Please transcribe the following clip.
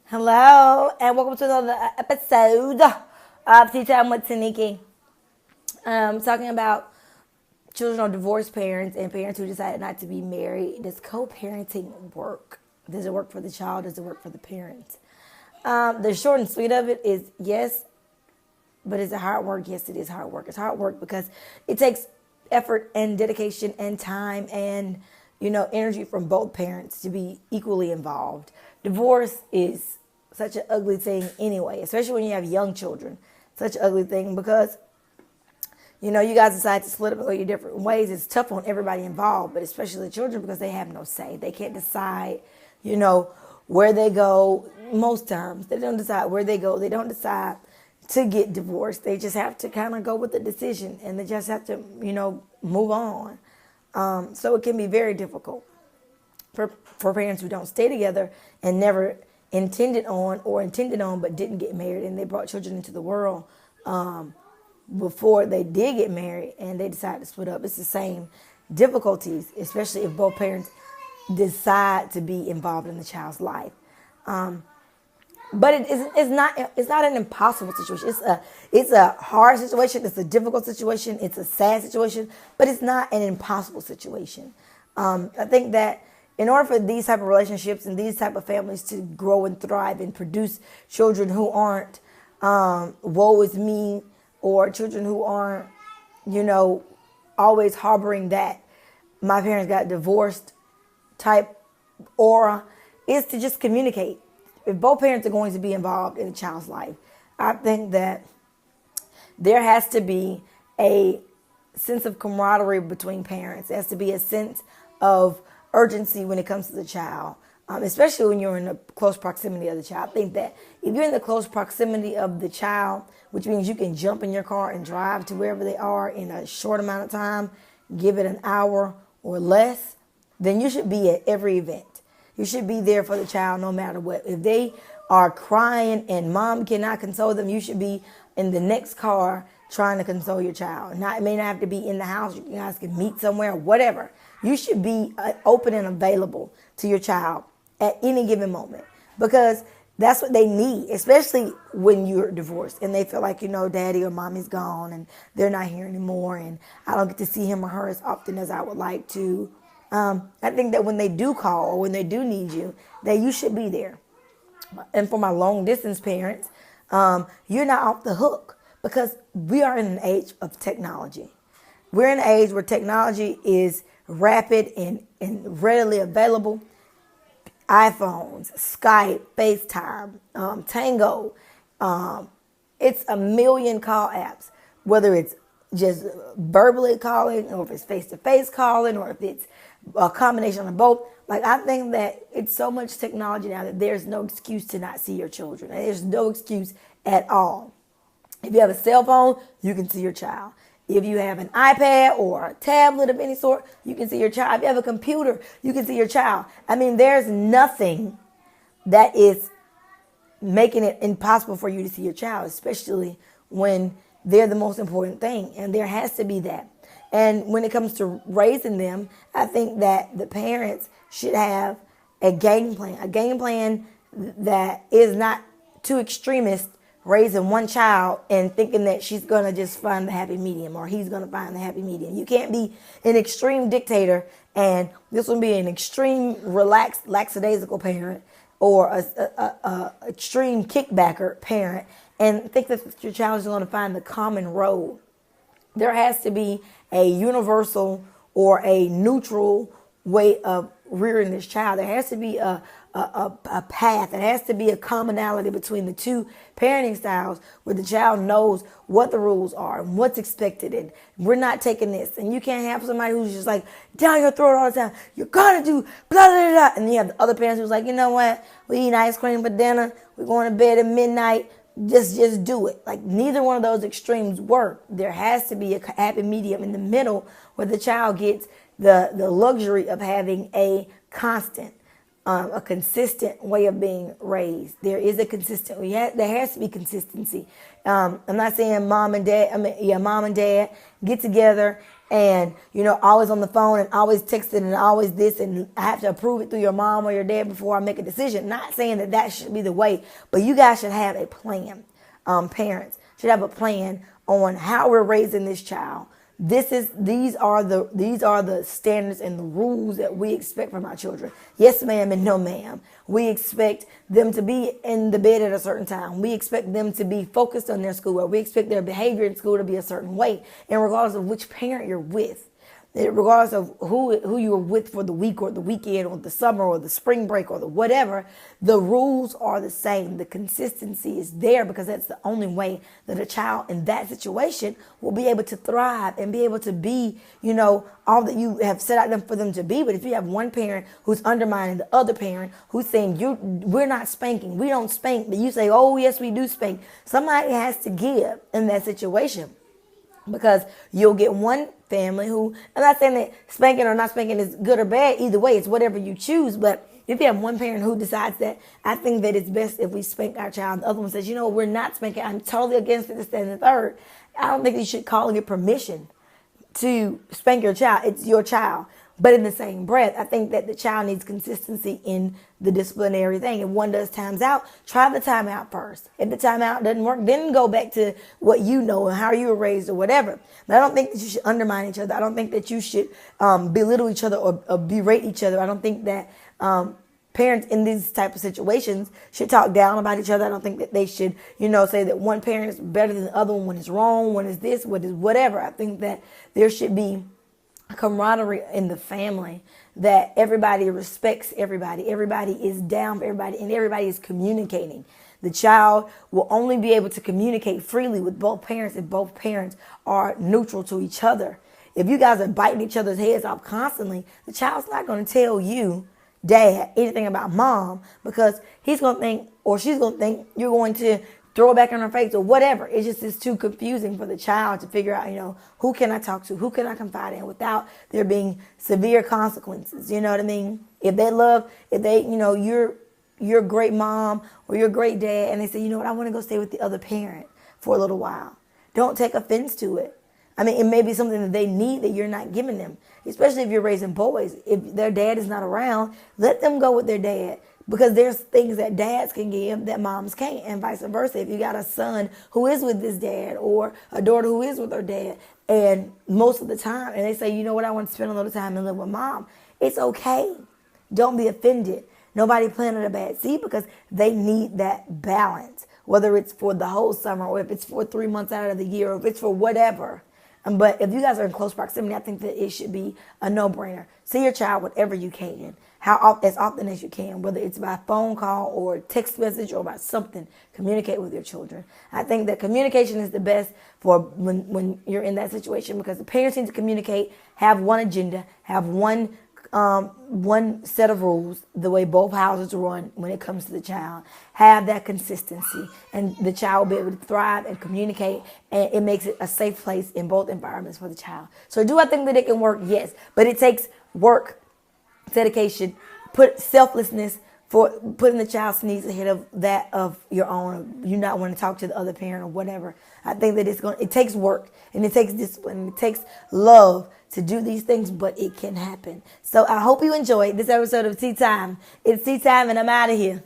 Hello, and welcome to another episode of Tea Time with Taneki. Talking about children of divorced parents and parents who decided not to be married. Does co-parenting work? Does it work for the child? Does it work for the parents? The short and sweet of it is yes, but is it hard work? Yes, it is hard work. It's hard work because it takes effort and dedication and time and energy from both parents to be equally involved. Divorce is such an ugly thing anyway, especially when you have young children. Such an ugly thing because you guys decide to split up and go your different ways. It's tough on everybody involved, but especially the children because they have no say. They can't decide, where they go. Most times they don't decide where they go. They don't decide to get divorced. They just have to kind of go with the decision, and they just have to, move on. So it can be very difficult for parents who don't stay together and never intended on but didn't get married, and they brought children into the world before they did get married and they decided to split up. It's the same difficulties, especially if both parents decide to be involved in the child's life. But it's not an impossible situation. It's a hard situation. It's a difficult situation. It's a sad situation, but it's not an impossible situation. I think that in order for these type of relationships and these type of families to grow and thrive and produce children who aren't woe is me, or children who aren't, always harboring that my parents got divorced type aura, is to just communicate. If both parents are going to be involved in a child's life, I think that there has to be a sense of camaraderie between parents. There has to be a sense of urgency when it comes to the child, especially when you're in the close proximity of the child. I think that if you're in the close proximity of the child, which means you can jump in your car and drive to wherever they are in a short amount of time, give it an hour or less, then you should be at every event. You should be there for the child no matter what. If they are crying and mom cannot console them, you should be in the next car trying to console your child. It may not have to be in the house. You guys can meet somewhere, whatever. You should be open and available to your child at any given moment, because that's what they need, especially when you're divorced and they feel like, daddy or mommy's gone and they're not here anymore and I don't get to see him or her as often as I would like to. I think that when they do call or when they do need you, that you should be there. And for my long distance parents, you're not off the hook, because we are in an age of technology. We're in an age where technology is rapid and readily available. iPhones, Skype, FaceTime, Tango. It's a million call apps, whether it's just verbally calling or if it's face-to-face calling or if it's a combination of both. I think that it's so much technology now that there's no excuse to not see your children. There's no excuse at all. If you have a cell phone, you can see your child. If you have an iPad or a tablet of any sort, you can see your child. If you have a computer, you can see your child. There's nothing that is making it impossible for you to see your child, especially when they're the most important thing. And there has to be that. And when it comes to raising them, I think that the parents should have a game plan that is not too extremist, raising one child and thinking that she's going to just find the happy medium or he's going to find the happy medium. You can't be an extreme dictator and this will be an extreme relaxed, lackadaisical parent or a extreme kickbacker parent and think that your child is going to find the common road. There has to be a universal or a neutral way of rearing this child. There has to be a path. There has to be a commonality between the two parenting styles where the child knows what the rules are and what's expected. And we're not taking this. And you can't have somebody who's just like down your throat all the time. You're going to do blah, blah, blah. And you have the other parents who's like, you know what? We eat ice cream for dinner. We're going to bed at midnight. Just do it. Neither one of those extremes work. There has to be a happy medium in the middle where the child gets the luxury of having a constant, a consistent way of being raised. There is a consistent, there has to be consistency. I'm not saying mom and dad get together and always on the phone and always texting and always this, and I have to approve it through your mom or your dad before I make a decision. Not saying that that should be the way, but you guys should have a plan. Parents should have a plan on how we're raising this child. These are the standards and the rules that we expect from our children. Yes, ma'am, and no, ma'am. We expect them to be in the bed at a certain time. We expect them to be focused on their schoolwork. We expect their behavior in school to be a certain way, and regardless of which parent you're with, regardless of who you were with for the week or the weekend or the summer or the spring break or the whatever, the rules are the same. The consistency is there because that's the only way that a child in that situation will be able to thrive and be able to be, all that you have set out for them to be. But if you have one parent who's undermining the other parent, who's saying we're not spanking, we don't spank, but you say, oh yes, we do spank, somebody has to give in that situation. Because you'll get one family who, I'm not saying that spanking or not spanking is good or bad. Either way, it's whatever you choose. But if you have one parent who decides that I think that it's best if we spank our child, the other one says, we're not spanking, I'm totally against it, this, that, and the third, I don't think you should call your permission to spank your child. It's your child. But in the same breath, I think that the child needs consistency in the disciplinary thing. If one does times out, try the timeout first. If the timeout doesn't work, then go back to what you know and how you were raised or whatever. But I don't think that you should undermine each other. I don't think that you should belittle each other or berate each other. I don't think that parents in these type of situations should talk down about each other. I don't think that they should, say that one parent is better than the other one, when it's wrong, when it's this, when it's whatever. I think that there should be camaraderie in the family, that everybody respects everybody is down for everybody, and everybody is communicating. The child will only be able to communicate freely with both parents if both parents are neutral to each other. If you guys are biting each other's heads off constantly, the child's not going to tell you, dad, anything about mom, because he's going to think, or she's going to think, you're going to throw it back in her face or whatever. It's just too confusing for the child to figure out, who can I talk to? Who can I confide in without there being severe consequences? You know what I mean? If you're a great mom or you're a great dad, and they say, I want to go stay with the other parent for a little while. Don't take offense to it. I mean, it may be something that they need that you're not giving them, especially if you're raising boys. If their dad is not around, let them go with their dad. Because there's things that dads can give that moms can't, and vice versa. If you got a son who is with his dad or a daughter who is with her dad, and most of the time, and they say, I want to spend a little time and live with mom, it's okay. Don't be offended. Nobody planted a bad seed, because they need that balance, whether it's for the whole summer or if it's for 3 months out of the year or if it's for whatever. But if you guys are in close proximity, I think that it should be a no-brainer. See your child whenever you can, as often as you can, whether it's by phone call or text message or by something. Communicate with your children. I think that communication is the best for when you're in that situation, because the parents need to communicate, have one agenda, have one set of rules, the way both houses run when it comes to the child. Have that consistency, and the child will be able to thrive and communicate, and it makes it a safe place in both environments for the child. So do I think that it can work? Yes, but it takes work, dedication, selflessness, for putting the child's needs ahead of that of your own. You not want to talk to the other parent or whatever. I think that it takes work, and it takes discipline, and it takes love to do these things, but it can happen. So I hope you enjoyed this episode of Tea Time. It's tea time, and I'm out of here.